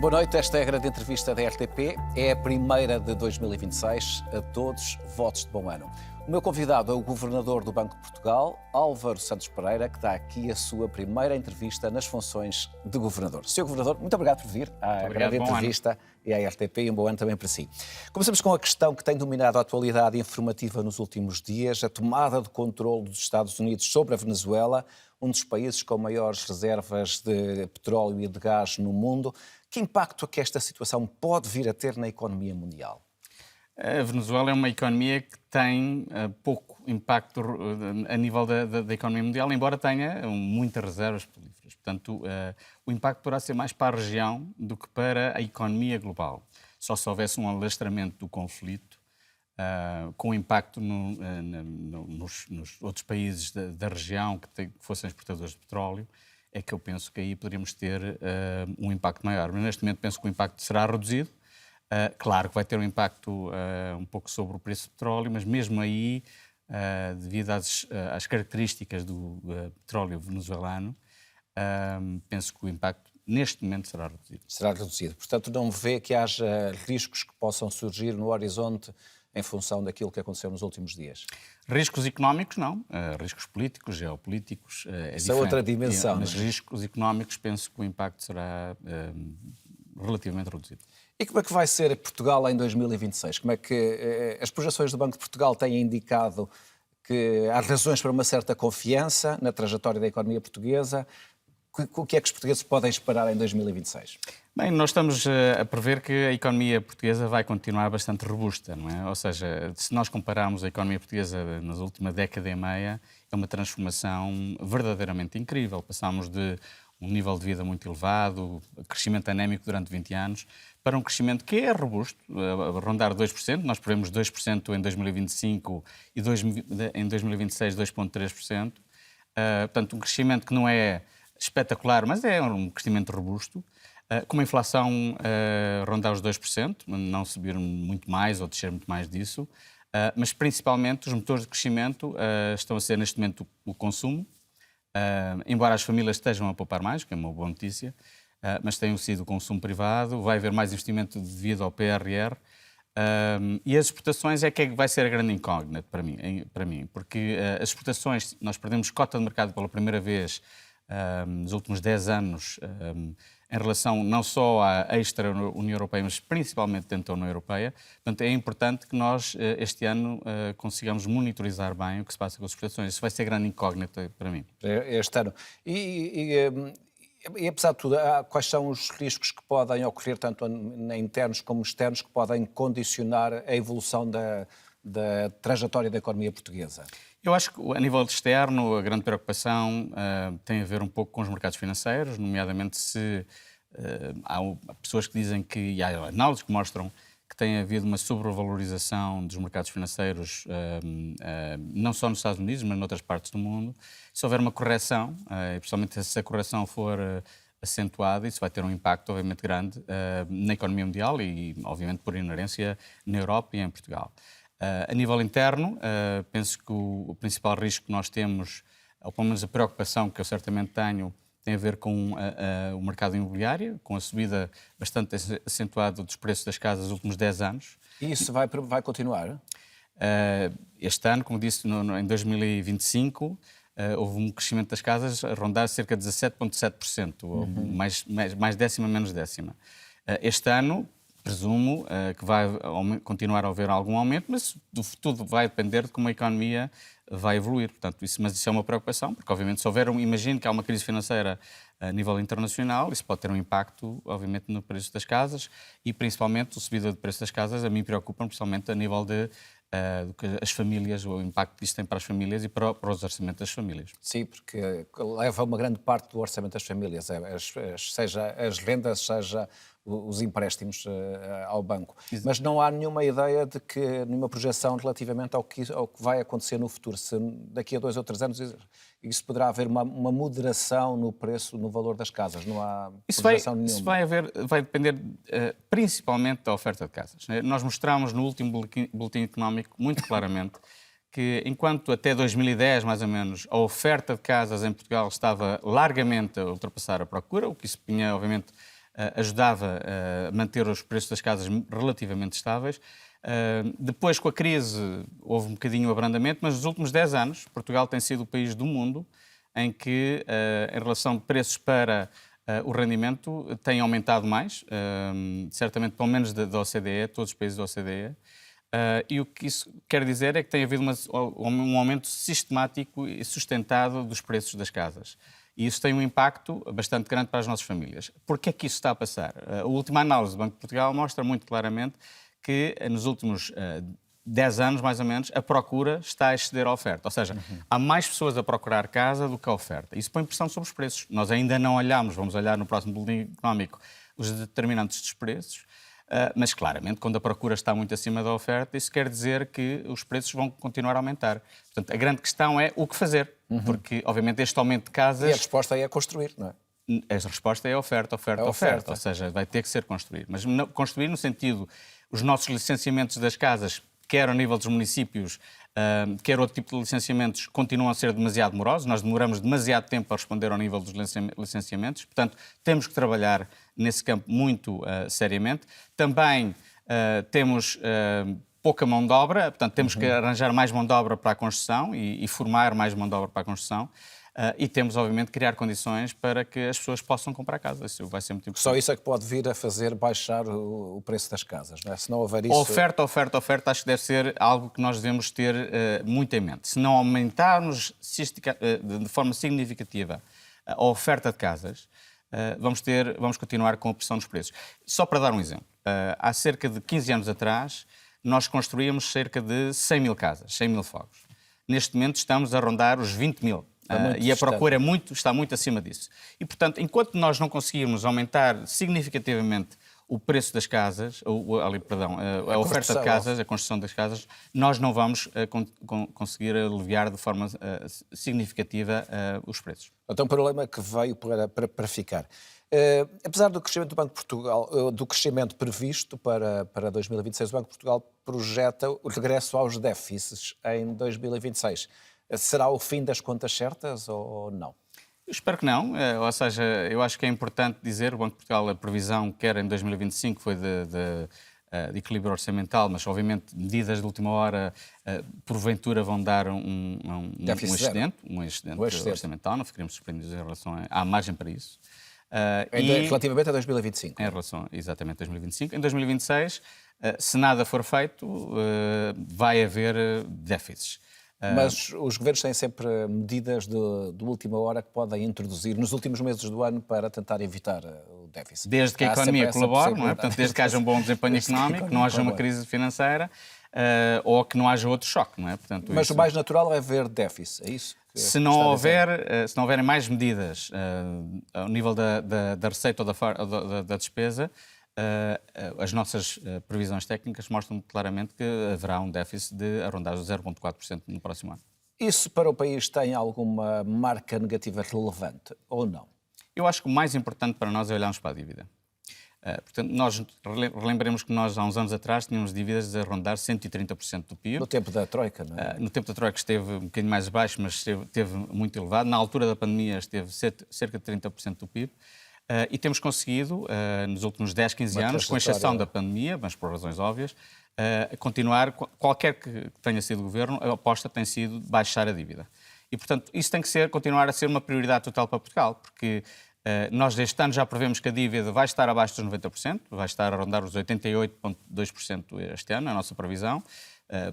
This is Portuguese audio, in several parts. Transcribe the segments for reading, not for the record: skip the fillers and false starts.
Boa noite, esta é a grande entrevista da RTP. É a primeira de 2026. A todos, votos de bom ano. O meu convidado é o Governador do Banco de Portugal, Álvaro Santos Pereira, que dá aqui a sua primeira entrevista nas funções de Governador. Sr. Governador, muito obrigado por vir à grande entrevista e à RTP e um bom ano também para si. Começamos com a questão que tem dominado a atualidade informativa nos últimos dias, a tomada de controle dos Estados Unidos sobre a Venezuela, um dos países com maiores reservas de petróleo e de gás no mundo. Que impacto é que esta situação pode vir a ter na economia mundial? A Venezuela é uma economia que tem pouco impacto a nível da economia mundial, embora tenha muitas reservas petrolíferas. Portanto, o impacto poderá ser mais para a região do que para a economia global. Só se houvesse um alastramento do conflito, com impacto nos outros países da região que fossem exportadores de petróleo, é que eu penso que aí poderíamos ter um impacto maior. Mas neste momento penso que o impacto será reduzido. Claro que vai ter um impacto um pouco sobre o preço do petróleo, mas mesmo aí, devido às características do petróleo venezuelano, penso que o impacto neste momento será reduzido. Será reduzido. Portanto, não vê que haja riscos que possam surgir no horizonte em função daquilo que aconteceu nos últimos dias? Riscos económicos, não. Riscos políticos, geopolíticos, é Isso é outra dimensão. Mas riscos económicos, penso que o impacto será relativamente reduzido. E como é que vai ser Portugal em 2026? Como é que as projeções do Banco de Portugal têm indicado que há razões para uma certa confiança na trajetória da economia portuguesa? O que é que os portugueses podem esperar em 2026? Bem, nós estamos a prever que a economia portuguesa vai continuar bastante robusta, não é? Ou seja, se nós compararmos a economia portuguesa nas últimas década e meia, é uma transformação verdadeiramente incrível. Passámos de um nível de vida muito elevado, crescimento anémico durante 20 anos, para um crescimento que é robusto, a rondar 2%. Nós prevemos 2% em 2025 e em 2026 2,3%. Portanto, um crescimento que não é espetacular, mas é um crescimento robusto, com uma inflação rondar os 2%, não subir muito mais ou descer muito mais disso, mas principalmente os motores de crescimento estão a ser neste momento o consumo, embora as famílias estejam a poupar mais, que é uma boa notícia, mas tem sido o consumo privado, vai haver mais investimento devido ao PRR, e as exportações é que vai ser a grande incógnita para mim, porque as exportações, nós perdemos cota de mercado pela primeira vez nos últimos 10 anos, em relação não só à extra-União Europeia, mas principalmente dentro da União Europeia. Portanto, é importante que nós, este ano, consigamos monitorizar bem o que se passa com as exportações. Isso vai ser grande incógnita para mim. Este ano. E apesar de tudo, quais são os riscos que podem ocorrer, tanto internos como externos, que podem condicionar a evolução da trajetória da economia portuguesa? Eu acho que, a nível externo, a grande preocupação tem a ver um pouco com os mercados financeiros, nomeadamente se há pessoas que dizem que, e há análises que mostram que tem havido uma sobrevalorização dos mercados financeiros, não só nos Estados Unidos, mas noutras partes do mundo. Se houver uma correção, e principalmente se essa correção for acentuada, isso vai ter um impacto, obviamente, grande na economia mundial e, obviamente, por inerência, na Europa e em Portugal. A nível interno, penso que o principal risco que nós temos, ou pelo menos a preocupação que eu certamente tenho, tem a ver com o mercado imobiliário, com a subida bastante acentuada dos preços das casas nos últimos 10 anos. E isso vai continuar? Este ano, como disse, em 2025, houve um crescimento das casas a rondar cerca de 17,7%, mais décima, menos décima. Este ano, presumo que vai continuar a haver algum aumento, mas tudo vai depender de como a economia vai evoluir. Portanto, mas isso é uma preocupação, porque, obviamente, se houver imagino que há uma crise financeira a nível internacional, isso pode ter um impacto, obviamente, no preço das casas e, principalmente, a subida de preço das casas a mim preocupa, principalmente a nível de as famílias, o impacto que isso tem para as famílias e para os orçamentos das famílias. Sim, porque leva uma grande parte do orçamento das famílias, seja as rendas, seja os empréstimos ao banco. Mas não há nenhuma ideia de que, nenhuma projeção relativamente ao que vai acontecer no futuro. Se daqui a 2 ou 3 anos isso poderá haver uma moderação no preço, no valor das casas. Não há projeção nenhuma. Isso vai depender principalmente da oferta de casas. Nós mostramos no último boletim económico muito claramente que, enquanto até 2010, mais ou menos, a oferta de casas em Portugal estava largamente a ultrapassar a procura, o que isso punha, obviamente, ajudava a manter os preços das casas relativamente estáveis. Depois, com a crise, houve um bocadinho o abrandamento, mas nos últimos 10 anos, Portugal tem sido o país do mundo em que, em relação de preços para o rendimento, tem aumentado mais, certamente pelo menos da OCDE, todos os países da OCDE. E o que isso quer dizer é que tem havido um aumento sistemático e sustentado dos preços das casas. E isso tem um impacto bastante grande para as nossas famílias. Por que é que isso está a passar? A última análise do Banco de Portugal mostra muito claramente que nos últimos 10 anos, mais ou menos, a procura está a exceder a oferta. Ou seja, há mais pessoas a procurar casa do que a oferta. Isso põe pressão sobre os preços. Nós ainda não olhamos, vamos olhar no próximo boletim económico, os determinantes dos preços, mas claramente, quando a procura está muito acima da oferta, isso quer dizer que os preços vão continuar a aumentar. Portanto, a grande questão é o que fazer, porque, obviamente, este aumento de casas... E a resposta aí é construir, não é? A resposta é oferta. Ou seja, vai ter que ser construir. Mas construir no sentido, os nossos licenciamentos das casas, quer ao nível dos municípios, quer outro tipo de licenciamentos, continuam a ser demasiado morosos. Nós demoramos demasiado tempo a responder ao nível dos licenciamentos. Portanto, temos que trabalhar nesse campo muito seriamente. Também temos pouca mão de obra, portanto, temos que arranjar mais mão de obra para a construção e formar mais mão de obra para a construção. E temos, obviamente, criar condições para que as pessoas possam comprar casa. Isso vai ser muito importante. Só isso é que pode vir a fazer baixar o preço das casas, não é? Se não houver isso... Oferta, acho que deve ser algo que nós devemos ter muito em mente. Se não aumentarmos de forma significativa a oferta de casas, vamos continuar com a pressão dos preços. Só para dar um exemplo, há cerca de 15 anos atrás, nós construíamos cerca de 100 mil casas, 100 mil fogos. Neste momento estamos a rondar os 20 mil. E a procura está muito acima disso. E, portanto, enquanto nós não conseguirmos aumentar significativamente o preço das casas, a oferta de casas, a construção das casas, nós não vamos conseguir aliviar de forma significativa os preços. Então, um problema que veio para ficar. Apesar do crescimento do Banco de Portugal, do crescimento previsto para 2026, o Banco de Portugal projeta o regresso aos déficits em 2026. Será o fim das contas certas ou não? Eu espero que não. Ou seja, eu acho que é importante dizer, o Banco de Portugal, a previsão que era em 2025 foi de equilíbrio orçamental, mas obviamente medidas de última hora porventura vão dar um excedente orçamental, não ficaremos surpreendidos em relação à margem para isso. Relativamente a 2025. Em relação, exatamente, a 2025. Em 2026, se nada for feito, vai haver déficits. Mas os governos têm sempre medidas de última hora que podem introduzir nos últimos meses do ano para tentar evitar o déficit. Desde que a economia colabore, não é? Portanto, desde que haja um bom desempenho económico, que não haja uma crise financeira ou que não haja outro choque, não é? Portanto, mas o mais natural é haver déficit, é isso? Se não houverem mais medidas ao nível da receita ou da despesa, as nossas previsões técnicas mostram claramente que haverá um déficit de arrondar os 0,4% no próximo ano. Isso para o país tem alguma marca negativa relevante ou não? Eu acho que o mais importante para nós é olharmos para a dívida. Portanto, nós relembremos que nós, há uns anos atrás, tínhamos dívidas a rondar 130% do PIB. No tempo da Troika, não é? No tempo da Troika esteve um bocadinho mais baixo, mas esteve muito elevado. Na altura da pandemia esteve cerca de 30% do PIB. E temos conseguido, nos últimos 10, 15 anos, com exceção da pandemia, mas por razões óbvias, continuar, qualquer que tenha sido o governo, a aposta tem sido baixar a dívida. E, portanto, isso tem que continuar a ser uma prioridade total para Portugal, porque nós este ano já prevemos que a dívida vai estar abaixo dos 90%, vai estar a rondar os 88,2% este ano, a nossa previsão.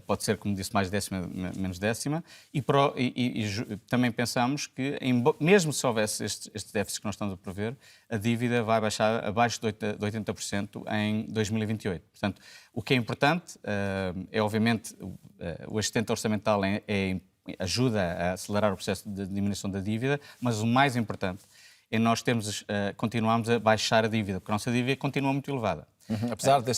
Pode ser, como disse, mais décima, menos décima, e também pensamos que, mesmo se houvesse este déficit que nós estamos a prever, a dívida vai baixar abaixo de 80% em 2028. Portanto, o que é importante é, obviamente, o excedente orçamental ajuda a acelerar o processo de diminuição da dívida, mas o mais importante é nós continuarmos a baixar a dívida, porque a nossa dívida continua muito elevada. Apesar de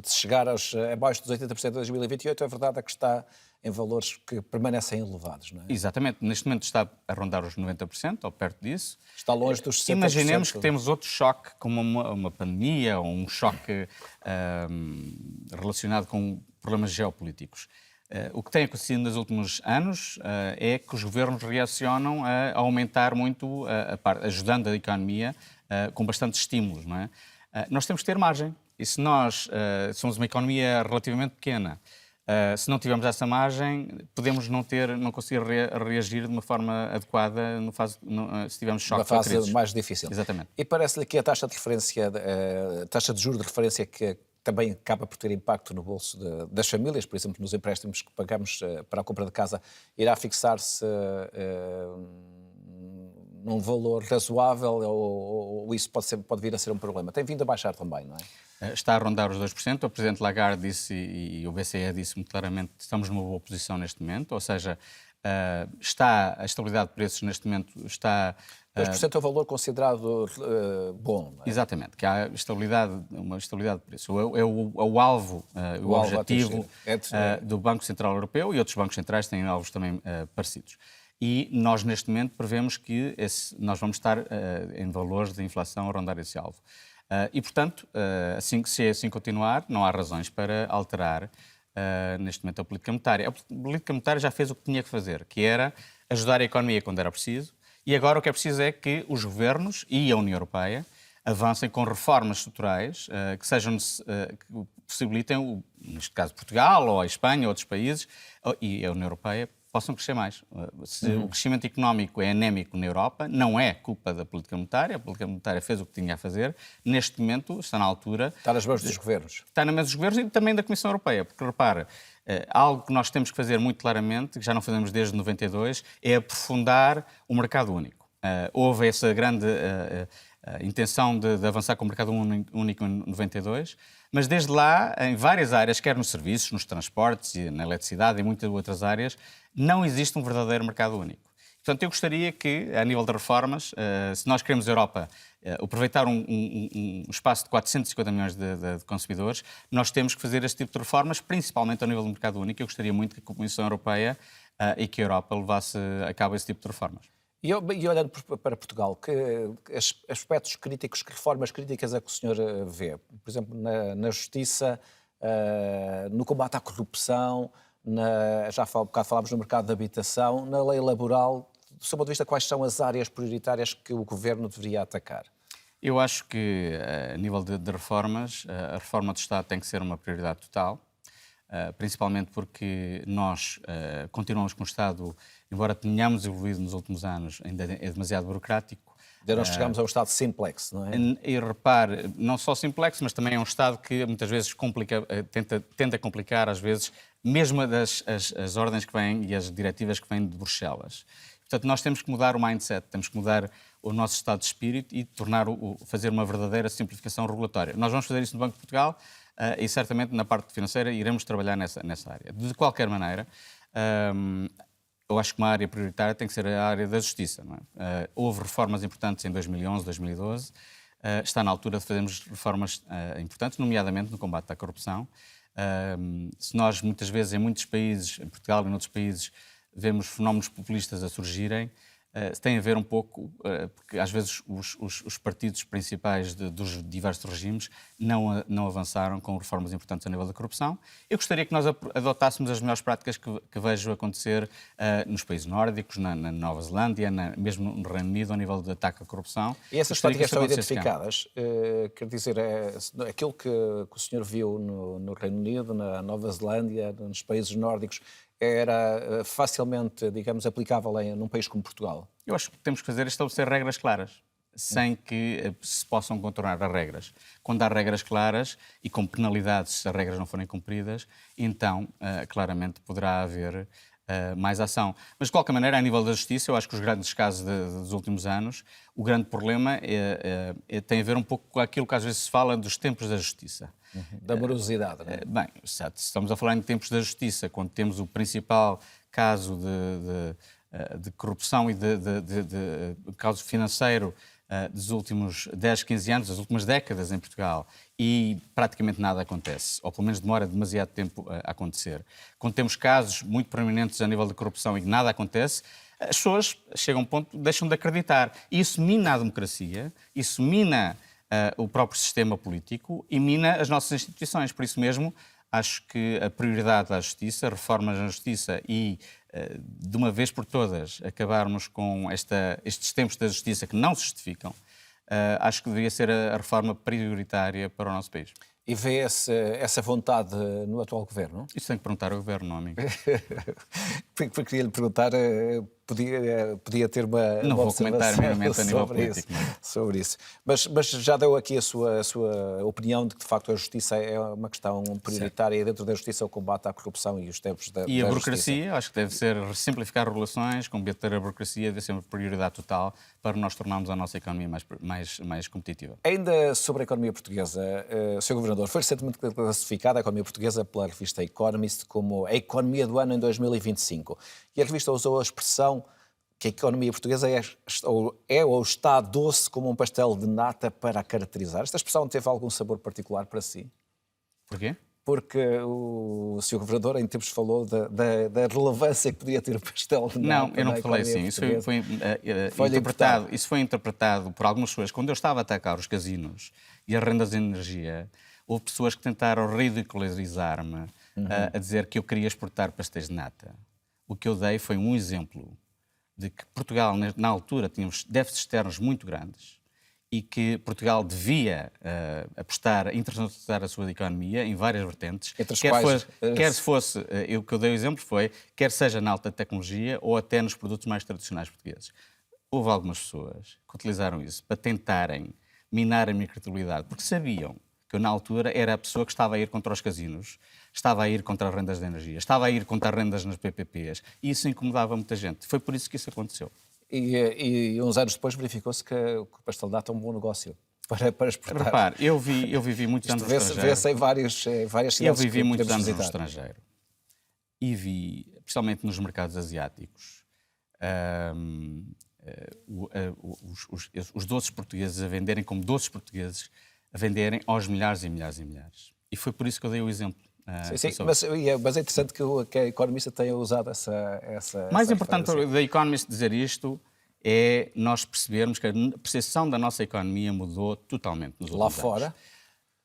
chegar abaixo dos 80% de 2028, a verdade é que está em valores que permanecem elevados, não é? Exatamente. Neste momento está a rondar os 90%, ou perto disso. Está longe dos 60%. Imaginemos que temos outro choque, como uma pandemia ou um choque relacionado com problemas geopolíticos. O que tem acontecido nos últimos anos é que os governos reacionam a aumentar muito, ajudando a economia com bastantes estímulos, não é? Nós temos que ter margem. E se nós somos uma economia relativamente pequena, se não tivermos essa margem, podemos não conseguir reagir de uma forma adequada se tivermos choque. Uma fase mais difícil. Exatamente. E parece-lhe que a taxa de referência, a taxa de juros de referência que também acaba por ter impacto no bolso das famílias, por exemplo, nos empréstimos que pagamos para a compra de casa, irá fixar-se num valor razoável ou isso pode vir a ser um problema? Tem vindo a baixar também, não é? Está a rondar os 2%. O Presidente Lagarde disse, e o BCE disse muito claramente, que estamos numa boa posição neste momento, ou seja, a estabilidade de preços neste momento está... 2% é o valor considerado bom, não é? Exatamente, que há uma estabilidade de preços. É o alvo, o objetivo do Banco Central Europeu, e outros bancos centrais têm alvos também parecidos. E nós, neste momento, prevemos que nós vamos estar em valores de inflação a rondar esse alvo. E, portanto, se assim continuar, não há razões para alterar, neste momento, a política monetária. A política monetária já fez o que tinha que fazer, que era ajudar a economia quando era preciso, e agora o que é preciso é que os governos e a União Europeia avancem com reformas estruturais que possibilitem, neste caso Portugal, ou a Espanha, ou outros países, e a União Europeia, possam crescer mais. Se o crescimento económico é anémico na Europa, não é culpa da política monetária, a política monetária fez o que tinha a fazer, neste momento está na altura... Está nas mãos dos governos. Está nas mãos dos governos e também da Comissão Europeia, porque repara, algo que nós temos que fazer muito claramente, que já não fazemos desde 92, é aprofundar o mercado único. Houve essa grande intenção de avançar com o mercado único em 92, mas desde lá, em várias áreas, quer nos serviços, nos transportes, na eletricidade e muitas outras áreas, não existe um verdadeiro mercado único. Portanto, eu gostaria que, a nível de reformas, se nós queremos a Europa aproveitar um espaço de 450 milhões de consumidores, nós temos que fazer este tipo de reformas, principalmente ao nível do mercado único. Eu gostaria muito que a Comissão Europeia e que a Europa levasse a cabo esse tipo de reformas. E olhando para Portugal, que aspectos críticos, que reformas críticas é que o senhor vê? Por exemplo, na justiça, no combate à corrupção, já há bocado falámos no mercado de habitação, na lei laboral. Do seu ponto de vista, quais são as áreas prioritárias que o Governo deveria atacar? Eu acho que, a nível de reformas, a reforma do Estado tem que ser uma prioridade total, principalmente porque nós continuamos com o Estado, embora tenhamos evoluído nos últimos anos, ainda é demasiado burocrático. Ainda não chegamos a um Estado simplex, não é? E repare, não só simplex, mas também é um Estado que muitas vezes tenta complicar, às vezes, mesmo as ordens que vêm e as diretivas que vêm de Bruxelas. Portanto, nós temos que mudar o mindset, temos que mudar o nosso estado de espírito e fazer uma verdadeira simplificação regulatória. Nós vamos fazer isso no Banco de Portugal e certamente na parte financeira iremos trabalhar nessa área. De qualquer maneira, eu acho que uma área prioritária tem que ser a área da justiça. Não é? Houve reformas importantes em 2011, 2012. Está na altura de fazermos reformas importantes, nomeadamente no combate à corrupção. Se nós, muitas vezes, em muitos países, em Portugal e em outros países, vemos fenómenos populistas a surgirem, tem a ver um pouco, porque às vezes os partidos principais dos diversos regimes não avançaram com reformas importantes a nível da corrupção. Eu gostaria que nós adotássemos as melhores práticas que vejo acontecer nos países nórdicos, na Nova Zelândia, mesmo no Reino Unido, a nível de ataque à corrupção. E essas práticas estão identificadas? Quer dizer, aquilo que o senhor viu no Reino Unido, na Nova Zelândia, nos países nórdicos, era facilmente, digamos, aplicável num país como Portugal? Eu acho que temos que fazer é estabelecer regras claras, sem que se possam contornar as regras. Quando há regras claras e com penalidades se as regras não forem cumpridas, então, claramente, poderá haver mais ação. Mas, de qualquer maneira, a nível da justiça, eu acho que os grandes casos dos últimos anos, o grande problema tem a ver um pouco com aquilo que às vezes se fala dos tempos da justiça. Da morosidade, não é? Bem, se estamos a falar em tempos da justiça, quando temos o principal caso de corrupção e de caso financeiro dos últimos 10, 15 anos, das últimas décadas em Portugal, e praticamente nada acontece, ou pelo menos demora demasiado tempo a acontecer. Quando temos casos muito proeminentes a nível de corrupção e que nada acontece, as pessoas chegam a um ponto, deixam de acreditar. E isso mina a democracia, isso mina o próprio sistema político e mina as nossas instituições. Por isso mesmo, acho que a prioridade da justiça, reformas na justiça e, de uma vez por todas, acabarmos com estes tempos da justiça que não se justificam, acho que deveria ser a reforma prioritária para o nosso país. E vê essa vontade no atual governo? Isso tem que perguntar ao governo, não a mim. Porque queria lhe perguntar, podia ter uma Não vou comentar observação minimamente a nível político. sobre isso. Mas já deu aqui a sua opinião de que, de facto, a justiça é uma questão prioritária e dentro da justiça o combate à corrupção e os tempos da E a da burocracia, justiça. acho que deve ser simplificar regulações, combater a burocracia, deve ser uma prioridade total para nós tornarmos a nossa economia mais competitiva. Ainda sobre a economia portuguesa, Sr. Governador, foi recentemente classificada a economia portuguesa pela revista Economist como a economia do ano em 2025. E a revista usou a expressão que a economia portuguesa ou está doce como um pastel de nata para a caracterizar. Esta expressão teve algum sabor particular para si? Porquê? Porque o Sr. Governador, em tempos, falou da relevância que podia ter o pastel de nata. Não, eu não na falei economia assim. Isso portuguesa. foi interpretado, isso foi interpretado por algumas pessoas. Quando eu estava a atacar os casinos e as rendas de energia, houve pessoas que tentaram ridicularizar-me a dizer que eu queria exportar pastéis de nata. O que eu dei foi um exemplo de que Portugal, na altura, tínhamos déficits externos muito grandes e que Portugal devia apostar, internacionalizar a sua economia em várias vertentes. Entre as quais... Quer se fosse, o que eu dei o exemplo foi, quer seja na alta tecnologia ou até nos produtos mais tradicionais portugueses. Houve algumas pessoas que utilizaram isso para tentarem minar a minha credibilidade, porque sabiam que eu, na altura, era a pessoa que estava a ir contra os casinos, estava a ir contra as rendas de energia, estava a ir contra as rendas nas PPPs, e isso incomodava muita gente. Foi por isso que isso aconteceu. E uns anos depois verificou-se que o pastel de nata é um bom negócio para exportar. Repare, eu vivi muitos anos no estrangeiro. Vê-se em várias cidades. Eu vivi muitos podemos anos no visitar. estrangeiro e vi, principalmente nos mercados asiáticos, os doces portugueses a venderem como doces portugueses, a venderem aos milhares e milhares e milhares. E foi por isso que eu dei o exemplo. Sim, mas é interessante que a economista tenha usado essa Mais importante referência. da Economist dizer isto é nós percebermos que a percepção da nossa economia mudou totalmente nos últimos Lá anos. fora,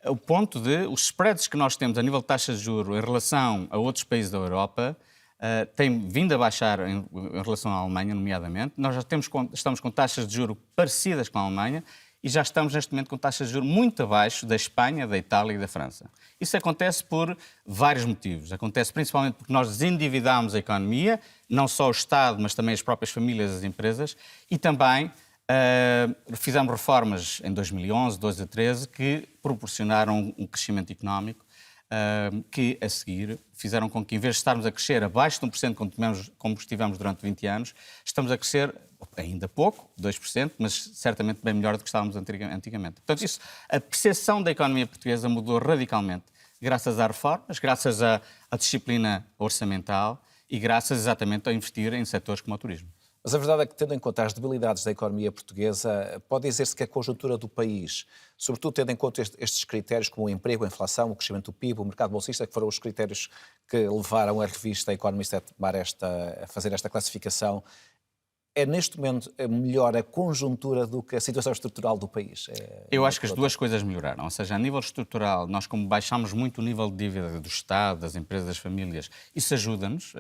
O ponto de os spreads que nós temos a nível de taxas de juros em relação a outros países da Europa têm vindo a baixar em relação à Alemanha, nomeadamente. Nós já estamos com taxas de juros parecidas com a Alemanha e já estamos neste momento com taxas de juros muito abaixo da Espanha, da Itália e da França. Isso acontece por vários motivos. Acontece principalmente porque nós desendividámos a economia, não só o Estado, mas também as próprias famílias e as empresas, e também fizemos reformas em 2011, 12 a 13, que proporcionaram um crescimento económico que, a seguir, fizeram com que, em vez de estarmos a crescer abaixo de 1%, como estivemos durante 20 anos, estamos a crescer ainda pouco, 2%, mas certamente bem melhor do que estávamos antigamente. Portanto, a percepção da economia portuguesa mudou radicalmente, graças às reformas, graças à disciplina orçamental e graças exatamente a investir em setores como o turismo. mas a verdade é que, tendo em conta as debilidades da economia portuguesa, pode dizer-se que a conjuntura do país, sobretudo tendo em conta estes critérios como o emprego, a inflação, o crescimento do PIB, o mercado bolsista, que foram os critérios que levaram a revista Economist a fazer esta classificação, é neste momento melhor a conjuntura do que a situação estrutural do país? Eu acho que as duas coisas melhoraram. Ou seja, a nível estrutural, nós como baixámos muito o nível de dívida do Estado, das empresas, das famílias, isso ajuda-nos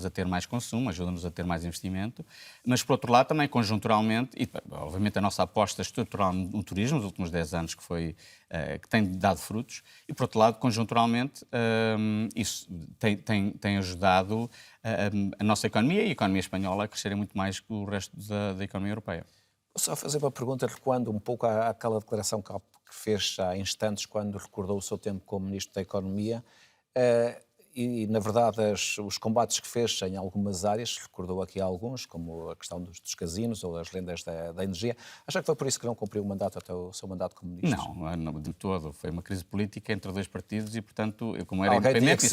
a ter mais consumo, ajuda-nos a ter mais investimento, mas por outro lado também conjunturalmente, e obviamente a nossa aposta estrutural no turismo, nos últimos 10 anos que tem dado frutos, e por outro lado, conjunturalmente, isso tem ajudado a nossa economia e a economia espanhola a crescerem muito mais que o resto da economia europeia. Vou só fazer uma pergunta, recuando um pouco àquela declaração que fez há instantes, quando recordou o seu tempo como Ministro da Economia. E, na verdade, os combates que fez em algumas áreas, recordou aqui alguns, como a questão dos casinos ou as lendas da energia. Acha que foi por isso que não cumpriu o mandato até o seu mandato como Ministro? Não, de todo. Foi uma crise política entre dois partidos e, portanto, eu como era Alguém independente,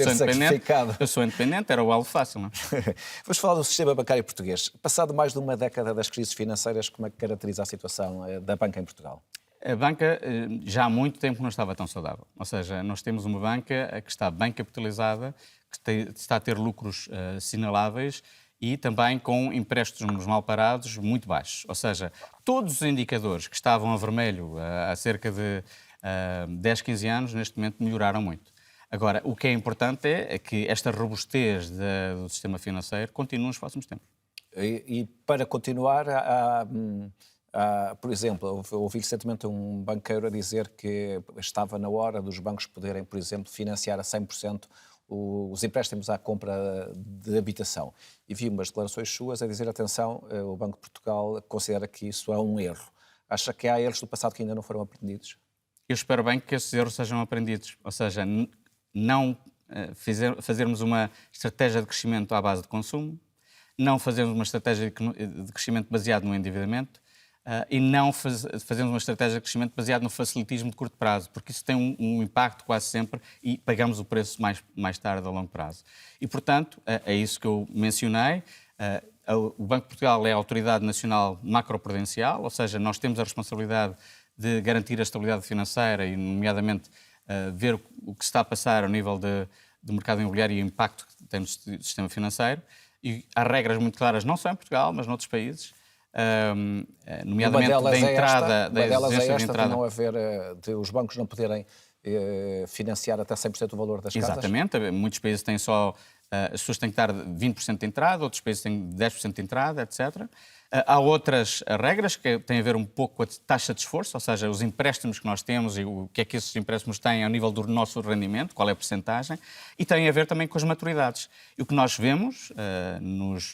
eu sou independente, era o alvo fácil, não é? Vamos falar do sistema bancário português. Passado mais de uma década das crises financeiras, como é que caracteriza a situação da banca em Portugal? A banca já há muito tempo não estava tão saudável. Ou seja, nós temos uma banca que está bem capitalizada, que está a ter lucros assinaláveis e também com empréstimos mal parados muito baixos. Ou seja, todos os indicadores que estavam a vermelho há cerca de 10, 15 anos, neste momento melhoraram muito. Agora, o que é importante é que esta robustez do sistema financeiro continue nos próximos tempos. E para continuar, Por exemplo, eu ouvi recentemente um banqueiro a dizer que estava na hora dos bancos poderem, por exemplo, financiar a 100% os empréstimos à compra de habitação. E vi umas declarações suas a dizer, atenção, o Banco de Portugal considera que isso é um erro. Acha que há erros do passado que ainda não foram aprendidos? Eu espero bem que esses erros sejam aprendidos, ou seja, não fazermos uma estratégia de crescimento à base de consumo, não fazermos uma estratégia de crescimento baseado no endividamento e não fazermos uma estratégia de crescimento baseado no facilitismo de curto prazo, porque isso tem um impacto quase sempre e pagamos o preço mais tarde a longo prazo. E, portanto, é isso que eu mencionei. O Banco de Portugal é a autoridade nacional macroprudencial, ou seja, nós temos a responsabilidade de garantir a estabilidade financeira e, nomeadamente, ver o que se está a passar ao nível do mercado imobiliário e o impacto que tem no sistema financeiro. E há regras muito claras, não só em Portugal, mas noutros países, nomeadamente da entrada, da exigência de entrada. De não haver, de os bancos não poderem financiar até 100% do valor das casas? Exatamente, muitos países têm só, as pessoas têm que dar 20% de entrada, outros países têm 10% de entrada, etc. Há outras regras que têm a ver um pouco com a taxa de esforço, ou seja, os empréstimos que nós temos e o que é que esses empréstimos têm ao nível do nosso rendimento, qual é a percentagem, e têm a ver também com as maturidades. E o que nós vemos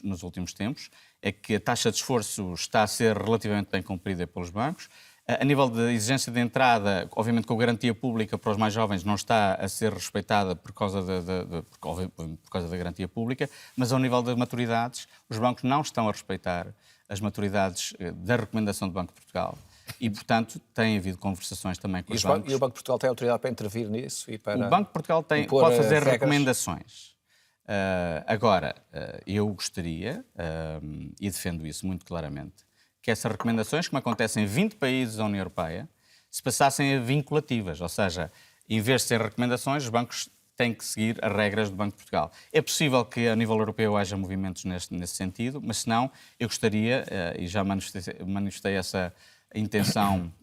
nos últimos tempos é que a taxa de esforço está a ser relativamente bem cumprida pelos bancos. A nível de exigência de entrada, obviamente com a garantia pública para os mais jovens não está a ser respeitada por causa da garantia pública, mas ao nível de maturidades, os bancos não estão a respeitar as maturidades da recomendação do Banco de Portugal e, portanto, tem havido conversações também com os bancos. E o Banco de Portugal tem autoridade para intervir nisso? E para o Banco de Portugal pode fazer recomendações. Agora, eu gostaria, e defendo isso muito claramente, que essas recomendações, como acontecem em 20 países da União Europeia, se passassem a vinculativas, ou seja, em vez de ser recomendações, os bancos têm que seguir as regras do Banco de Portugal. É possível que a nível europeu haja movimentos nesse sentido, mas se não, eu gostaria, e já manifestei essa intenção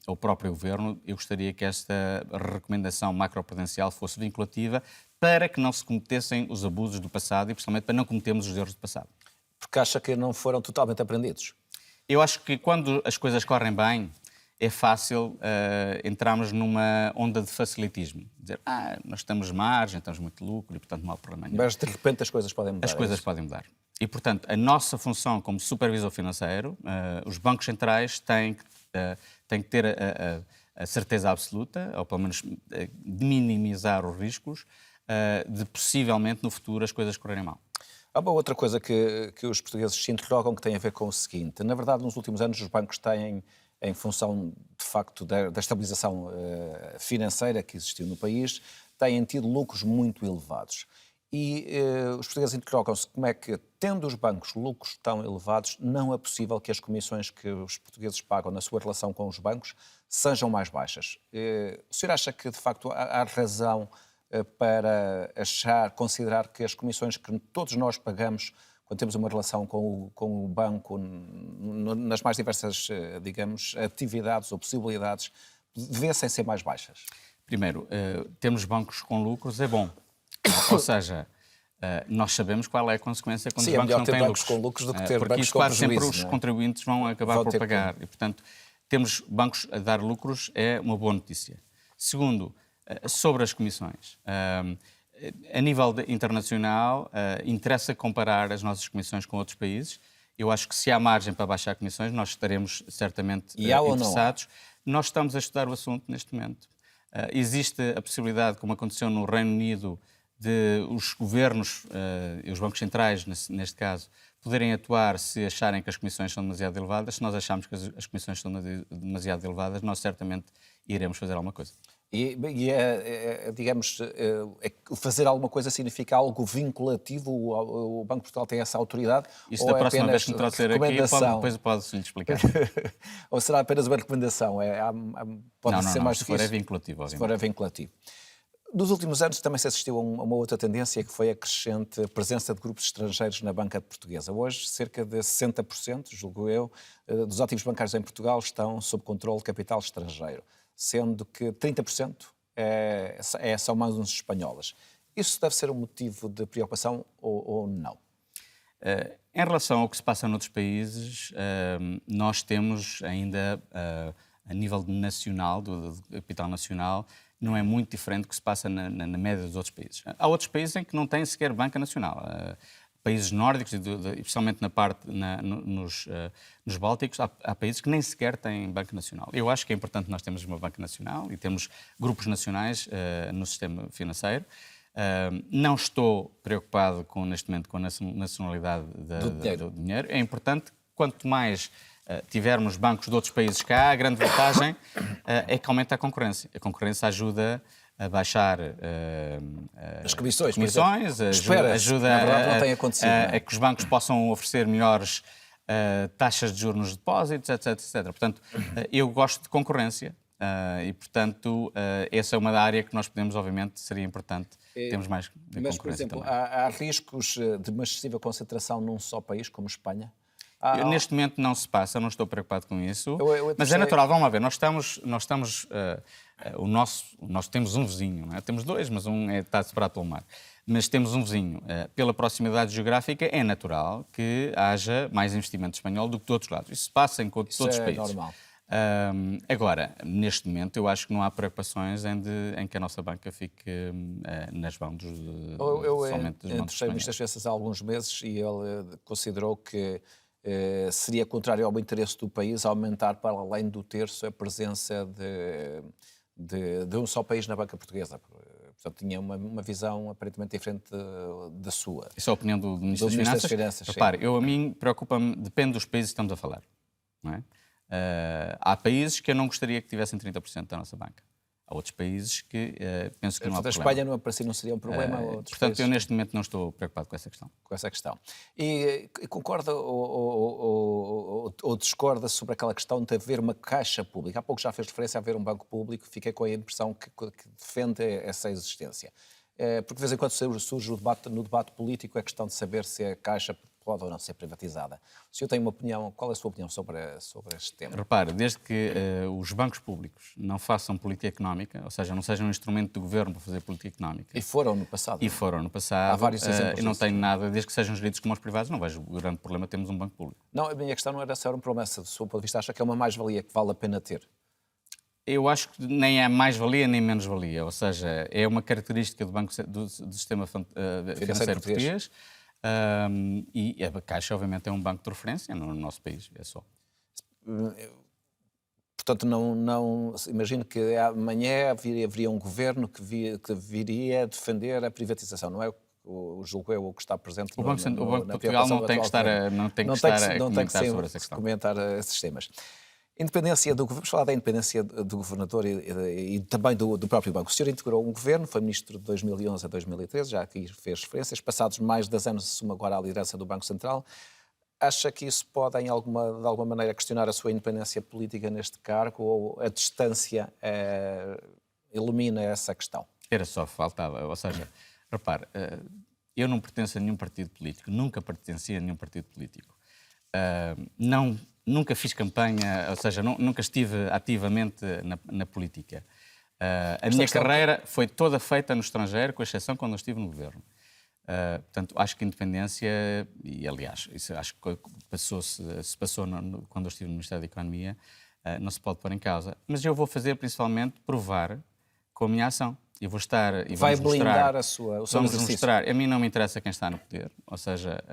ao próprio Governo, eu gostaria que esta recomendação macroprudencial fosse vinculativa para que não se cometessem os abusos do passado e, principalmente, para não cometermos os erros do passado. Porque acha que não foram totalmente aprendidos? Eu acho que quando as coisas correm bem, é fácil entrarmos numa onda de facilitismo. Dizer, nós estamos margem, estamos muito lucro e, portanto, não há problema nenhum. Mas, de repente, as coisas podem mudar. As coisas podem mudar. E, portanto, a nossa função como supervisor financeiro, os bancos centrais têm que ter a certeza absoluta, ou pelo menos de minimizar os riscos, de possivelmente no futuro as coisas correrem mal. Há uma outra coisa que os portugueses se interrogam que tem a ver com o seguinte. Na verdade, nos últimos anos, os bancos têm, em função, de facto, da estabilização financeira que existiu no país, têm tido lucros muito elevados. E os portugueses interrogam-se como é que, tendo os bancos lucros tão elevados, não é possível que as comissões que os portugueses pagam na sua relação com os bancos sejam mais baixas. O senhor acha que, de facto, há razão para considerar que as comissões que todos nós pagamos quando temos uma relação com o banco, nas mais diversas, digamos, atividades ou possibilidades, devessem ser mais baixas? Primeiro, termos bancos com lucros é bom. Ou seja, nós sabemos qual é a consequência quando os bancos não têm lucros. Com lucros do que ter porque bancos quase com prejuízo, sempre os contribuintes vão acabar por pagar. E, portanto, termos bancos a dar lucros é uma boa notícia. Segundo, sobre as comissões. A nível internacional, interessa comparar as nossas comissões com outros países. Eu acho que se há margem para baixar comissões, nós estaremos certamente interessados. Nós estamos a estudar o assunto neste momento. Existe a possibilidade, como aconteceu no Reino Unido, de os governos e os bancos centrais, neste caso, poderem atuar se acharem que as comissões são demasiado elevadas. Se nós acharmos que as comissões são demasiado elevadas, nós certamente iremos fazer alguma coisa. Digamos, fazer alguma coisa significa algo vinculativo? O Banco de Portugal tem essa autoridade? Isso da próxima vez que me trouxer aqui, depois posso-lhe explicar. Ou será apenas uma recomendação? Pode ser mais difícil? Se for é vinculativo, obviamente. Se for é vinculativo. Nos últimos anos também se assistiu a uma outra tendência, que foi a crescente presença de grupos estrangeiros na banca portuguesa. Hoje, cerca de 60%, julgo eu, dos ativos bancários em Portugal estão sob controle de capital estrangeiro, sendo que 30% são mãos espanholas. Isso deve ser um motivo de preocupação ou não? Em relação ao que se passa noutros países, nós temos ainda, a nível nacional, do capital nacional, não é muito diferente do que se passa na média dos outros países. Há outros países em que não têm sequer banca nacional. Países nórdicos, especialmente nos Bálticos, há países que nem sequer têm banca nacional. Eu acho que é importante nós termos uma banca nacional e temos grupos nacionais no sistema financeiro. Não estou preocupado neste momento com a nacionalidade do dinheiro. É importante, quanto mais tivermos bancos de outros países cá, a grande vantagem é que aumenta a concorrência. A concorrência ajuda a baixar as comissões, ajuda na verdade, não tem acontecido, a que os bancos possam oferecer melhores taxas de juros nos depósitos, etc. Portanto, eu gosto de concorrência e, portanto, essa é uma área que nós podemos, obviamente, seria importante termos mais concorrência. Mas, por exemplo, também. há riscos de uma excessiva concentração num só país, como Espanha? Neste momento não se passa, não estou preocupado com isso, eu mas é natural, vamos lá ver, nós temos um vizinho, não é? Temos dois, mas está separado pelo mar, mas temos um vizinho. Pela proximidade geográfica é natural que haja mais investimento espanhol do que de outros lados. Isso se passa em todos os países. Normal. Agora, neste momento, eu acho que não há preocupações em que a nossa banca fique nas mãos somente dos bancos espanhóis. Muitas vezes há alguns meses e ele considerou que seria contrário ao interesse do país aumentar para além do terço a presença de um só país na banca portuguesa. Portanto, tinha uma visão aparentemente diferente da sua. Isso é a opinião do Ministro das Finanças? Repare, a mim preocupa-me, depende dos países que estamos a falar. Não é? Há países que eu não gostaria que tivessem 30% da nossa banca. Há outros países que penso que não há problema. A Espanha não seria um problema? Portanto, eu neste momento não estou preocupado com essa questão. E concorda ou discorda sobre aquela questão de haver uma caixa pública? Há pouco já fez referência a haver um banco público, fiquei com a impressão que defende essa existência. Porque de vez em quando surge no debate político a questão de saber se a caixa pode ou não ser privatizada. O senhor tem uma opinião, qual é a sua opinião sobre este tema? Repare, desde que os bancos públicos não façam política económica, ou seja, não sejam um instrumento do governo para fazer política económica. E foram no passado. Há vários exemplos. Eu não tenho nada, desde que sejam geridos como os privados, não vejo o grande problema termos um banco público. Não, a minha questão não era se era uma promessa. Do seu ponto de vista, acha que é uma mais-valia que vale a pena ter? Eu acho que nem é mais-valia nem menos-valia, ou seja, é uma característica do sistema financeiro português. E a Caixa, obviamente, é um banco de referência no nosso país, é só. Portanto, não imagino que amanhã haveria um governo que viria defender a privatização, não é? Julgo eu o que está presente o Banco de Portugal não tem que estar a comentar esses temas. Vamos falar da independência do governador e também do próprio banco. O senhor integrou um governo, foi ministro de 2011 a 2013, já aqui fez referências. Passados mais de 10 anos, assume agora a liderança do Banco Central. Acha que isso pode, de alguma maneira, questionar a sua independência política neste cargo ou a distância elimina essa questão? Era só faltava. Ou seja, repare, eu não pertenço a nenhum partido político, nunca pertenci a nenhum partido político. Nunca fiz campanha, ou seja, nunca estive ativamente na política. A minha carreira foi toda feita no estrangeiro, com exceção quando eu estive no governo. Portanto, acho que a independência, e aliás, isso acho que se passou quando eu estive no Ministério da Economia, não se pode pôr em causa. Mas eu vou fazer principalmente provar com a minha ação. Eu vou estar e vai blindar o seu vamos exercício. mostrar. A mim não me interessa quem está no poder, ou seja,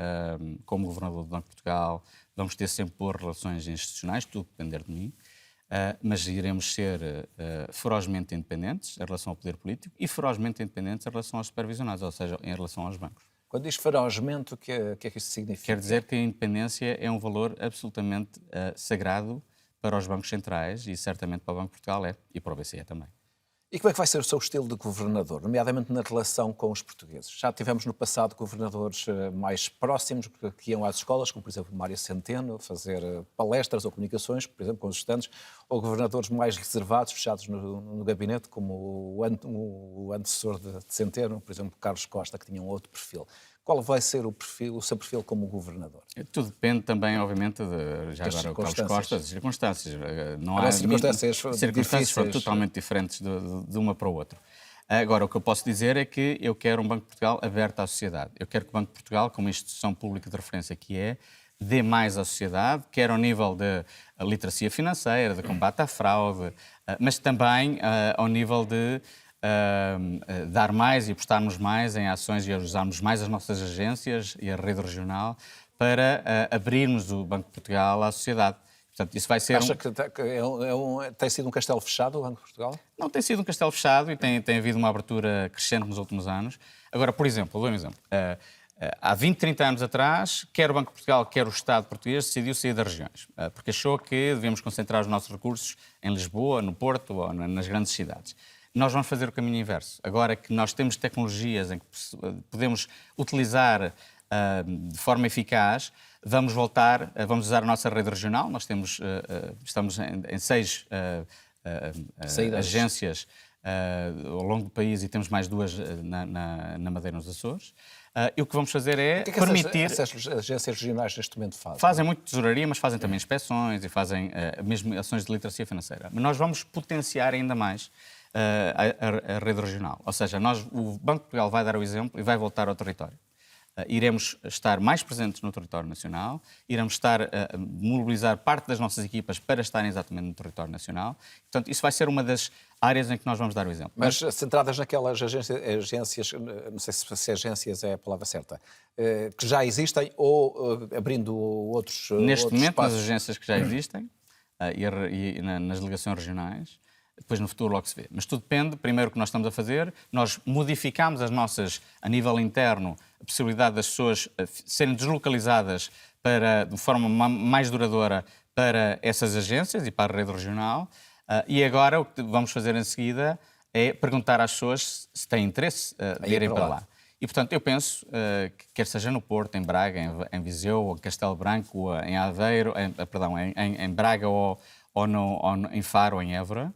como governador do Banco de Portugal, vamos ter sempre boas relações institucionais, tudo depender de mim, mas iremos ser ferozmente independentes em relação ao poder político e ferozmente independentes em relação aos supervisionados, ou seja, em relação aos bancos. Quando diz ferozmente, o que é que isso significa? Quer dizer que a independência é um valor absolutamente sagrado para os bancos centrais e certamente para o Banco de Portugal e para o BCE também. E como é que vai ser o seu estilo de governador, nomeadamente na relação com os portugueses? Já tivemos no passado governadores mais próximos que iam às escolas, como por exemplo Mário Centeno, fazer palestras ou comunicações, por exemplo, com os estudantes, ou governadores mais reservados, fechados no gabinete, como o antecessor de Centeno, por exemplo, Carlos Costa, que tinha um outro perfil. Qual vai ser o seu perfil como governador? Tudo depende também, obviamente, agora o Carlos Costa, das circunstâncias. Não há circunstâncias foram totalmente diferentes de uma para o outro. Agora, o que eu posso dizer é que eu quero um Banco de Portugal aberto à sociedade. Eu quero que o Banco de Portugal, como instituição pública de referência que é, dê mais à sociedade, quer ao nível de literacia financeira, de combate à fraude, mas também ao nível de dar mais e apostarmos mais em ações e usarmos mais as nossas agências e a rede regional para abrirmos o Banco de Portugal à sociedade. Portanto, isso vai ser Acha que tem sido um castelo fechado o Banco de Portugal? Não, tem sido um castelo fechado e tem havido uma abertura crescente nos últimos anos. Agora, por exemplo, dou um exemplo. Há 20, 30 anos atrás, quer o Banco de Portugal, quer o Estado português, decidiu sair das regiões, porque achou que devíamos concentrar os nossos recursos em Lisboa, no Porto ou nas grandes cidades. Nós vamos fazer o caminho inverso. Agora que nós temos tecnologias em que podemos utilizar de forma eficaz, vamos usar a nossa rede regional. Nós estamos em 6 agências ao longo do país e temos mais 2 na Madeira, nos Açores. E o que vamos fazer é permitir... Essas agências regionais neste momento fazem? Fazem muito tesouraria, mas fazem também inspeções e fazem mesmo ações de literacia financeira. Mas nós vamos potenciar ainda mais a rede regional. Ou seja, o Banco de Portugal vai dar o exemplo e vai voltar ao território. Iremos estar mais presentes no território nacional, iremos estar a mobilizar parte das nossas equipas para estarem exatamente no território nacional. Portanto, isso vai ser uma das áreas em que nós vamos dar o exemplo. Mas centradas naquelas agências, não sei se agências é a palavra certa, que já existem ou abrindo outros Neste momento, espaços? nas agências que já existem e nas delegações regionais, depois no futuro logo se vê. Mas tudo depende, primeiro, o que nós estamos a fazer. Nós modificamos a nível interno, a possibilidade das pessoas serem deslocalizadas de forma mais duradoura para essas agências e para a rede regional. E agora o que vamos fazer em seguida é perguntar às pessoas se têm interesse de irem para lá. E, portanto, eu penso que quer seja no Porto, em Braga, em Viseu, em Castelo Branco, em Aveiro, em Braga ou em Faro ou em Évora,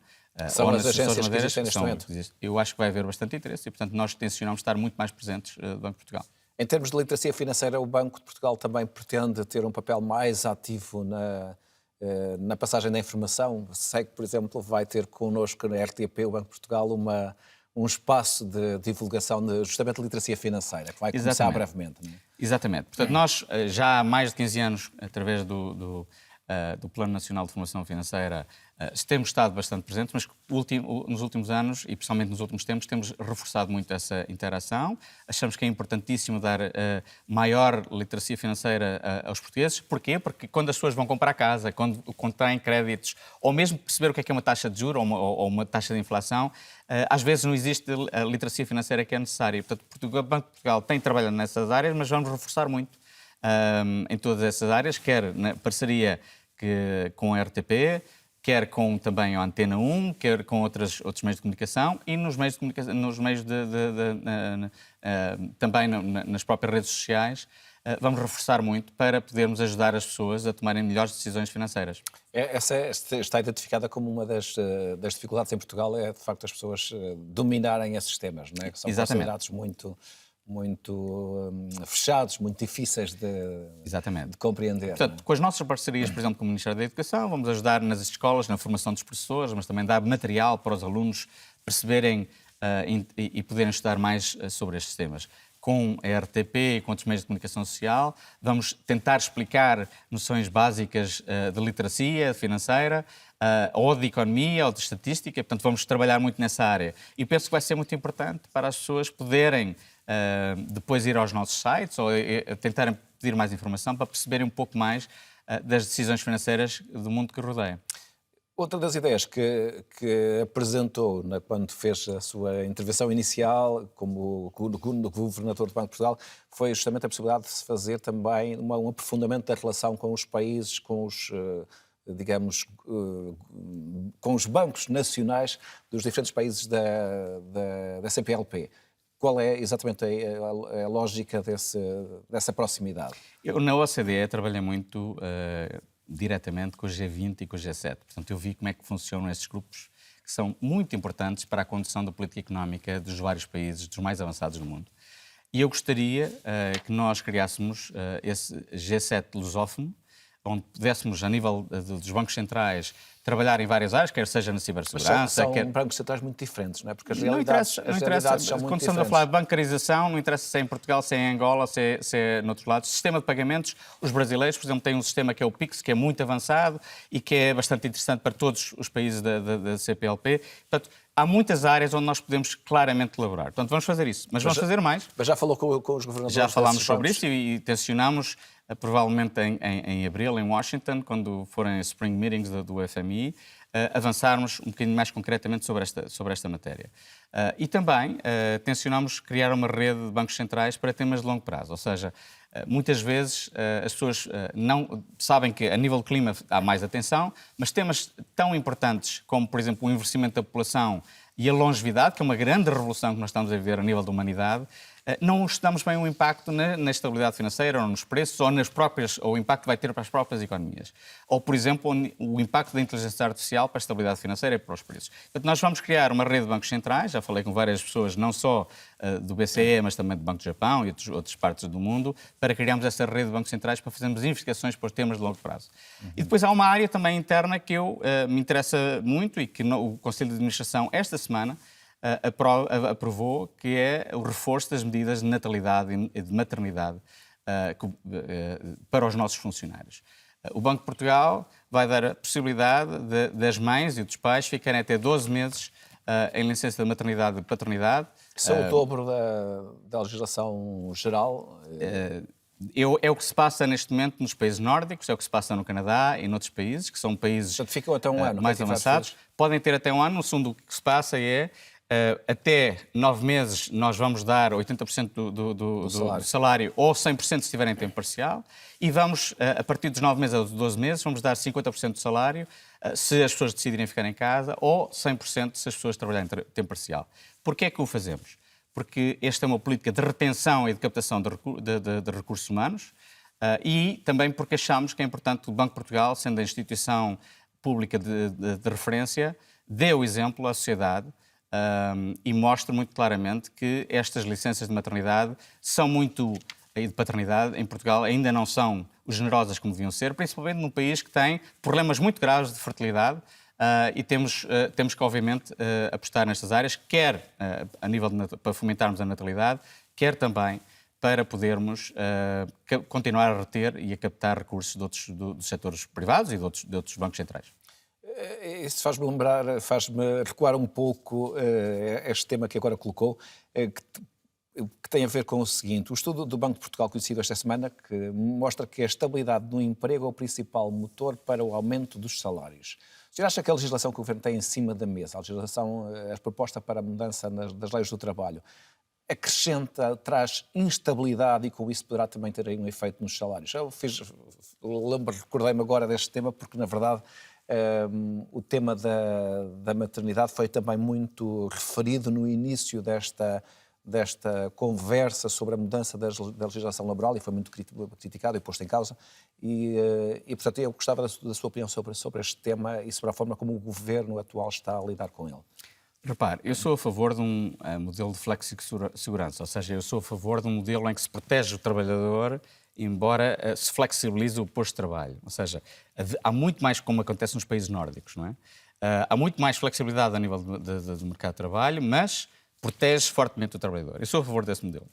são as agências que existem neste momento. Eu acho que vai haver bastante interesse e, portanto, nós tencionamos estar muito mais presentes do Banco de Portugal. Em termos de literacia financeira, o Banco de Portugal também pretende ter um papel mais ativo na passagem da informação. Sei que, por exemplo, vai ter connosco na RTP, o Banco de Portugal, um espaço de divulgação justamente de literacia financeira, que vai começar brevemente. Não é? Exatamente. Portanto, nós já há mais de 15 anos, através do Plano Nacional de Formação Financeira, temos estado bastante presentes, mas nos últimos anos, e principalmente nos últimos tempos, temos reforçado muito essa interação. Achamos que é importantíssimo dar maior literacia financeira aos portugueses. Porquê? Porque quando as pessoas vão comprar casa, quando têm créditos, ou mesmo perceber o que é uma taxa de juros ou uma taxa de inflação, às vezes não existe a literacia financeira que é necessária. Portanto, o Banco de Portugal tem trabalhado nessas áreas, mas vamos reforçar muito em todas essas áreas, quer na parceria com a RTP, quer com também a Antena 1, quer com outros meios de comunicação e nos meios de comunicação, também nas próprias redes sociais. Vamos reforçar muito para podermos ajudar as pessoas a tomarem melhores decisões financeiras. Essa está identificada como uma das dificuldades em Portugal, é de facto as pessoas dominarem esses temas, não é? Que são considerados muito fechados, muito difíceis de compreender. Portanto, com as nossas parcerias, por exemplo, com o Ministério da Educação, vamos ajudar nas escolas, na formação dos professores, mas também dar material para os alunos perceberem e poderem estudar mais sobre estes temas. Com a RTP e com outros meios de comunicação social, vamos tentar explicar noções básicas de literacia financeira, ou de economia, ou de estatística. Portanto, vamos trabalhar muito nessa área. E penso que vai ser muito importante para as pessoas poderem depois ir aos nossos sites ou tentarem pedir mais informação para perceberem um pouco mais das decisões financeiras do mundo que rodeia. Outra das ideias que apresentou quando fez a sua intervenção inicial como governador do Banco de Portugal foi justamente a possibilidade de se fazer também um aprofundamento da relação com os países, com os bancos nacionais dos diferentes países da CPLP. Qual é exatamente a lógica dessa proximidade? Eu, na OCDE, trabalhei muito diretamente com o G20 e com o G7. Portanto, eu vi como é que funcionam esses grupos, que são muito importantes para a condução da política económica dos vários países, dos mais avançados do mundo. E eu gostaria que nós criássemos esse G7 lusófono, onde pudéssemos, a nível dos bancos centrais, trabalhar em várias áreas, quer seja na Mas cibersegurança, são quer... bancos centrais muito diferentes, não é? Porque as Não realidades, interessa, não as interessa. realidades são muito Quando estamos diferentes. a falar de bancarização, não interessa se é em Portugal, se é em Angola, se é noutros lados. Sistema de pagamentos, os brasileiros, por exemplo, têm um sistema que é o Pix, que é muito avançado e que é bastante interessante para todos os países da CPLP. Portanto, há muitas áreas onde nós podemos claramente colaborar. Portanto, vamos fazer isso. Mas vamos fazer mais. Mas já falou com os governadores? Já falámos desses sobre bancos? isso e tencionamos, provavelmente em abril, em Washington, quando forem as Spring Meetings do FMI, avançarmos um bocadinho mais concretamente sobre esta matéria. E também tencionamos criar uma rede de bancos centrais para temas de longo prazo, ou seja, muitas vezes as pessoas não sabem que a nível de clima há mais atenção, mas temas tão importantes como, por exemplo, o envelhecimento da população e a longevidade, que é uma grande revolução que nós estamos a viver a nível da humanidade, não estudamos bem o impacto na estabilidade financeira ou nos preços ou ou o impacto que vai ter para as próprias economias. Ou, por exemplo, o impacto da inteligência artificial para a estabilidade financeira e para os preços. Portanto, nós vamos criar uma rede de bancos centrais, já falei com várias pessoas, não só do BCE, mas também do Banco do Japão e outras partes do mundo, para criarmos essa rede de bancos centrais para fazermos investigações para os temas de longo prazo. E depois há uma área também interna que me interessa muito e que o Conselho de Administração, esta semana, aprovou, que é o reforço das medidas de natalidade e de maternidade para os nossos funcionários. O Banco de Portugal vai dar a possibilidade das mães e dos pais ficarem até 12 meses em licença de maternidade e paternidade. Isso é o dobro da legislação geral? É o que se passa neste momento nos países nórdicos, é o que se passa no Canadá e noutros países, que são países Portanto, ficam até um ano, mais avançados. Podem ter até um ano. No fundo, o que se passa é até 9 meses nós vamos dar 80% do salário ou 100% se estiverem em tempo parcial e vamos, a partir dos 9 meses aos 12 meses, vamos dar 50% do salário se as pessoas decidirem ficar em casa ou 100% se as pessoas trabalharem em tempo parcial. Porquê é que o fazemos? Porque esta é uma política de retenção e de captação de recursos humanos e também porque achamos que é importante o Banco de Portugal, sendo a instituição pública de referência, dê o exemplo à sociedade e mostre muito claramente que estas licenças de maternidade e de paternidade em Portugal ainda não são generosas como deviam ser, principalmente num país que tem problemas muito graves de fertilidade. E temos que, obviamente, apostar nestas áreas, quer a nível para fomentarmos a natalidade, quer também para podermos continuar a reter e a captar recursos dos setores privados e de outros bancos centrais. Isso faz-me lembrar, faz-me recuar um pouco este tema que agora colocou, que tem a ver com o seguinte: o estudo do Banco de Portugal conhecido esta semana, que mostra que a estabilidade do emprego é o principal motor para o aumento dos salários. O senhor acha que a legislação que o Governo tem em cima da mesa, a proposta para a mudança das leis do trabalho, acrescenta, traz instabilidade e com isso poderá também ter aí um efeito nos salários? Recordei-me agora deste tema porque, na verdade, o tema da maternidade foi também muito referido no início desta conversa sobre a mudança da legislação laboral e foi muito criticado e posto em causa. E portanto, eu gostava da sua opinião sobre este tema e sobre a forma como o governo atual está a lidar com ele. Repare, eu sou a favor de um modelo de flexi-segurança, ou seja, eu sou a favor de um modelo em que se protege o trabalhador, embora se flexibilize o posto de trabalho. Ou seja, há muito mais, como acontece nos países nórdicos, não é? Há muito mais flexibilidade a nível do mercado de trabalho, mas protege fortemente o trabalhador. Eu sou a favor desse modelo.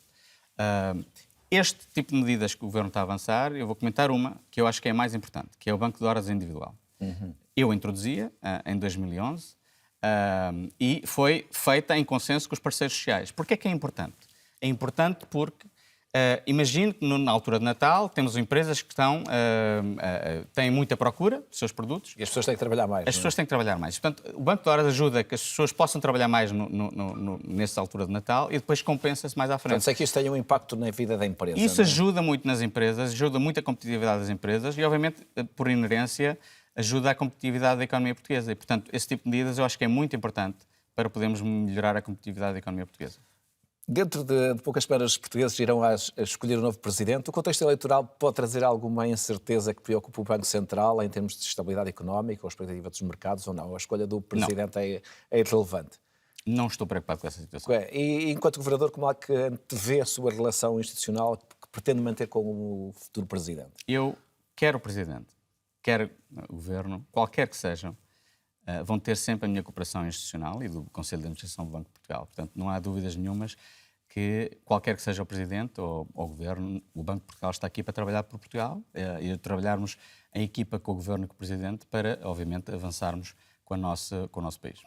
Este tipo de medidas que o Governo está a avançar, eu vou comentar uma que eu acho que é a mais importante, que é o banco de horas individual. Eu introduzia em 2011 e foi feita em consenso com os parceiros sociais. Porquê é que é importante? É importante porque imagino que na altura de Natal temos empresas que têm muita procura dos seus produtos. E as pessoas têm que trabalhar mais. As pessoas têm que trabalhar mais. Portanto, o Banco de Horas ajuda que as pessoas possam trabalhar mais nessa altura de Natal e depois compensa-se mais à frente. Portanto, sei que isso tem um impacto na vida da empresa. Isso ajuda muito nas empresas, ajuda muito a competitividade das empresas e, obviamente, por inerência, ajuda a competitividade da economia portuguesa. E, portanto, esse tipo de medidas eu acho que é muito importante para podermos melhorar a competitividade da economia portuguesa. Dentro de poucas semanas, os portugueses irão a escolher um novo presidente. O contexto eleitoral pode trazer alguma incerteza que preocupa o Banco Central em termos de estabilidade económica ou expectativa dos mercados ou não? A escolha do presidente é irrelevante? Não estou preocupado com essa situação. E enquanto governador, como é que antevê a sua relação institucional que pretende manter com o futuro presidente? Eu quero o presidente, quero o governo, qualquer que sejam, vão ter sempre a minha cooperação institucional e do Conselho de Administração do Banco de Portugal. Portanto, não há dúvidas nenhumas que qualquer que seja o Presidente ou o Governo, o Banco de Portugal está aqui para trabalhar por Portugal e trabalharmos em equipa com o Governo e com o Presidente para, obviamente, avançarmos com o nosso país.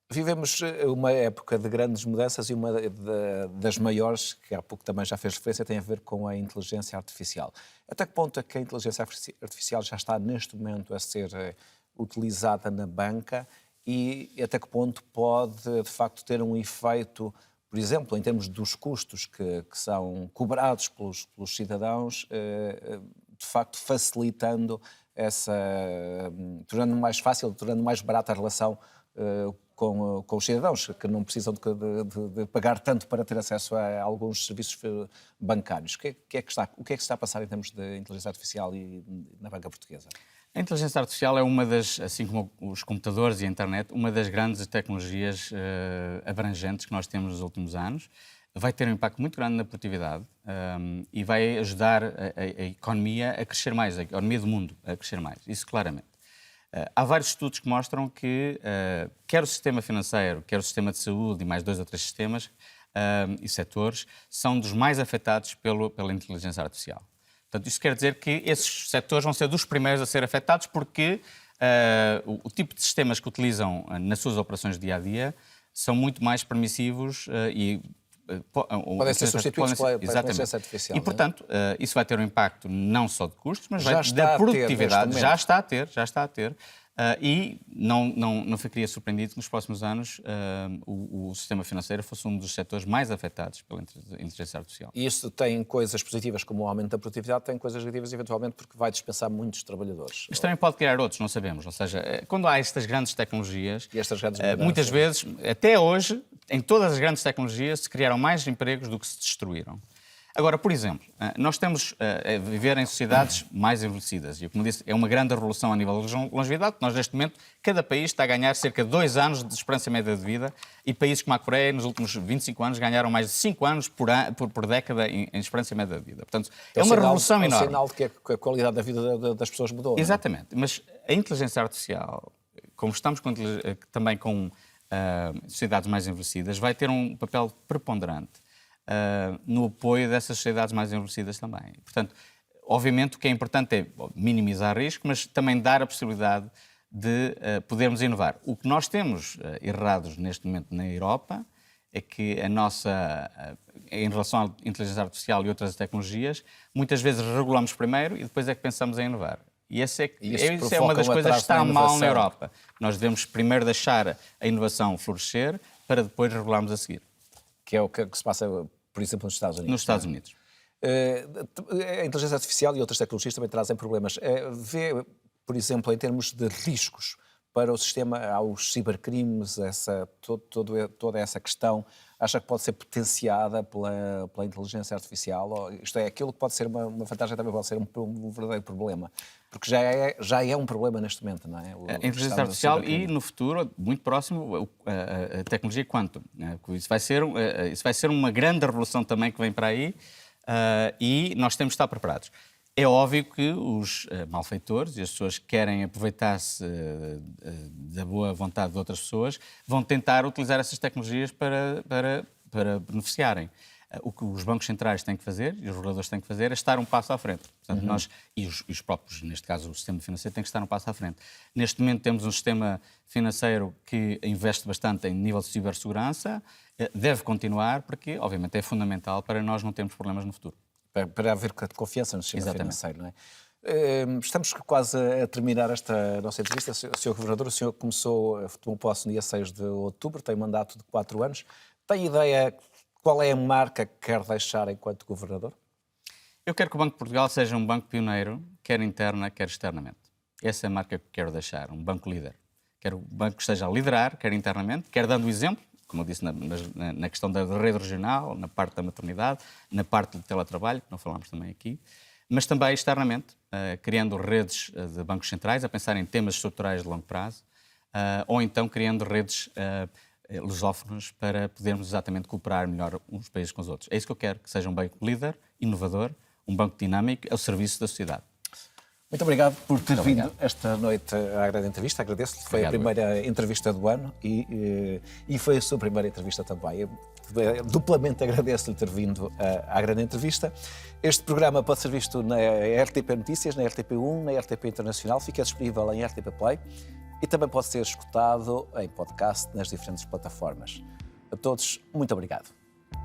Vivemos uma época de grandes mudanças e uma das maiores, que há pouco também já fez referência, tem a ver com a inteligência artificial. Até que ponto é que a inteligência artificial já está neste momento a ser utilizada na banca e até que ponto pode, de facto, ter um efeito, por exemplo, em termos dos custos que são cobrados pelos cidadãos, de facto facilitando tornando mais fácil, tornando mais barata a relação com os cidadãos, que não precisam de pagar tanto para ter acesso a alguns serviços bancários. O que é que se está a passar em termos de inteligência artificial e na banca portuguesa? A inteligência artificial é uma das, assim como os computadores e a internet, uma das grandes tecnologias abrangentes que nós temos nos últimos anos. Vai ter um impacto muito grande na produtividade e vai ajudar a economia a crescer mais, a economia do mundo a crescer mais, isso claramente. Há vários estudos que mostram que quer o sistema financeiro, quer o sistema de saúde e mais 2 ou 3 sistemas e setores são dos mais afetados pela inteligência artificial. Portanto, isso quer dizer que esses setores vão ser dos primeiros a ser afetados porque o tipo de sistemas que utilizam nas suas operações dia-a-dia são muito mais permissivos e podem ser substituídos pela inteligência artificial. E, portanto, isso vai ter um impacto não só de custos, mas da produtividade. Já está a ter. E não ficaria surpreendido que nos próximos anos o sistema financeiro fosse um dos setores mais afetados pela inteligência artificial. E isso tem coisas positivas como o aumento da produtividade, tem coisas negativas eventualmente porque vai dispensar muitos trabalhadores. Mas também pode criar outros, não sabemos. Ou seja, quando há estas grandes tecnologias, muitas vezes, até hoje, em todas as grandes tecnologias, se criaram mais empregos do que se destruíram. Agora, por exemplo, nós temos a viver em sociedades mais envelhecidas. E, como disse, é uma grande revolução a nível de longevidade. Nós, neste momento, cada país está a ganhar cerca de 2 anos de esperança média de vida e países como a Coreia, nos últimos 25 anos, ganharam mais de 5 anos por década em esperança média de vida. Portanto, é uma revolução enorme. É um sinal de que a qualidade da vida das pessoas mudou. Exatamente. Não é? Mas a inteligência artificial, como estamos também com sociedades mais envelhecidas, vai ter um papel preponderante no apoio dessas sociedades mais envelhecidas também. Portanto, obviamente o que é importante é minimizar risco, mas também dar a possibilidade de podermos inovar. O que nós temos errados neste momento na Europa é que em relação à inteligência artificial e outras tecnologias, muitas vezes regulamos primeiro e depois é que pensamos em inovar. E essa é uma das coisas que está mal na Europa. Nós devemos primeiro deixar a inovação florescer para depois regularmos a seguir. Que é o que se passa, por exemplo, nos Estados Unidos. Nos Estados Unidos. A inteligência artificial e outras tecnologias também trazem problemas. Vê, por exemplo, em termos de riscos para o sistema, aos cibercrimes, toda essa questão, acha que pode ser potenciada pela inteligência artificial? Isto é, aquilo que pode ser uma vantagem também pode ser um verdadeiro problema. Porque já é um problema neste momento, não é? A inteligência artificial e, no futuro, muito próximo, a tecnologia quantum. Isso vai ser uma grande revolução também que vem para aí e nós temos de estar preparados. É óbvio que os malfeitores e as pessoas que querem aproveitar-se da boa vontade de outras pessoas vão tentar utilizar essas tecnologias para beneficiarem. O que os bancos centrais têm que fazer e os reguladores têm que fazer é estar um passo à frente. Portanto, nós, e os próprios, neste caso, o sistema financeiro tem que estar um passo à frente. Neste momento temos um sistema financeiro que investe bastante em nível de cibersegurança, deve continuar porque, obviamente, é fundamental para nós não termos problemas no futuro. Para haver confiança no sistema financeiro, não é? Estamos quase a terminar esta nossa entrevista. Sr. Governador, o senhor tomou posse no dia 6 de outubro, tem mandato de 4 anos. Tem ideia qual é a marca que quer deixar enquanto Governador? Eu quero que o Banco de Portugal seja um banco pioneiro, quer interna, quer externamente. Essa é a marca que quero deixar, um banco líder. Quero um banco que esteja a liderar, quer internamente, quer dando exemplo, como eu disse, na questão da rede regional, na parte da maternidade, na parte do teletrabalho, que não falámos também aqui, mas também externamente, criando redes de bancos centrais, a pensar em temas estruturais de longo prazo, ou então criando redes lusófonas para podermos exatamente cooperar melhor uns países com os outros. É isso que eu quero, que seja um banco líder, inovador, um banco dinâmico, ao serviço da sociedade. Muito obrigado por ter vindo esta noite à grande entrevista. Agradeço-lhe. Foi a primeira entrevista do ano e foi a sua primeira entrevista também. Eu duplamente agradeço-lhe ter vindo à grande entrevista. Este programa pode ser visto na RTP Notícias, na RTP1, na RTP Internacional. Fica disponível em RTP Play e também pode ser escutado em podcast nas diferentes plataformas. A todos, muito obrigado.